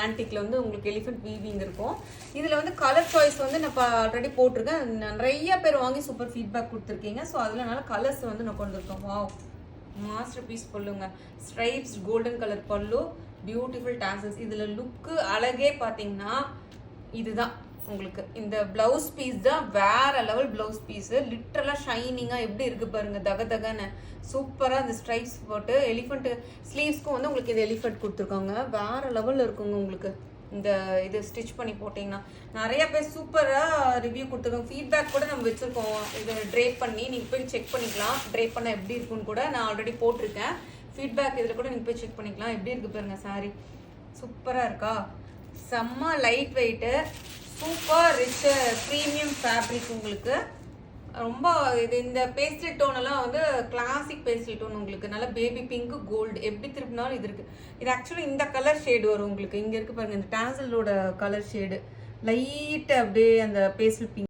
ஆன்டிக்ல வந்து உங்களுக்கு elephant weaving இருக்கும். இதுல வந்து கலர் சாய்ஸ் வந்து நான் ஆல்ரெடி போட்டிருக்கேன். நிறைய பேர் வாங்கி சூப்பர் ஃபீட்பேக் கொடுத்துருக்கீங்க. ஸோ அதனால கலர்ஸ் வந்து நான் கொண்டு இருக்கோம். வாவ், மாஸ்டர் பீஸ் பல்லுங்க. ஸ்ட்ரைப்ஸ் கோல்டன் கலர் பல்லு, பியூட்டிஃபுல் டாசல்ஸ். இதுல லுக்கு அழகே பார்த்தீங்கன்னா இதுதான். உங்களுக்கு இந்த பிளவுஸ் பீஸ் தான் வேற லெவல் பிளவுஸ் பீஸ். லிட்டரலா ஷைனிங்கா எப்படி இருக்கு பாருங்க, தக தகன்னு சூப்பரா அந்த ஸ்ட்ரைப்ஸ் போட்டு எலிஃபென்ட் ஸ்லீவ்ஸ்க்கும் வந்து உங்களுக்கு இது எலிஃபென்ட் கொடுத்துருக்காங்க. வேற லெவல்ல இருக்குங்க உங்களுக்கு. இந்த இது ஸ்டிச் பண்ணி போட்டிங்கன்னா நிறைய பேர் சூப்பரா ரிவ்யூ கொடுத்துருக்கோம். ஃபீட்பேக் கூட நம்ம வச்சிருக்கோம். இதை ட்ரேப் பண்ணி நீங்க போய் செக் பண்ணிக்கலாம். ட்ரேப் பண்ண எப்படி இருக்குன்னு கூட நான் ஆல்ரெடி போட்டிருக்கேன். ஃபீட்பேக் இதில் கூட நீங்க போய் செக் பண்ணிக்கலாம். எப்படி இருக்கு பாருங்க சாரி, சூப்பரா இருக்கா, செம்ம light weight, super rich premium fabric. உங்களுக்கு ரொம்ப இது இந்த பேஸ்டல் டோன் எல்லாம் வந்து கிளாசிக் பேஸ்டல் டோன். உங்களுக்கு நல்ல பேபி பிங்க் கோல்டு எப்படி திருப்பினாலும் இது இருக்கு. இது ஆக்சுவலி இந்த கலர் ஷேடு வரும் உங்களுக்கு. இங்க இருக்கு பாருங்க, இந்த டாசலோட கலர் ஷேடு லைட் அப்படியே அந்த பேஸ்டல் பிங்க்.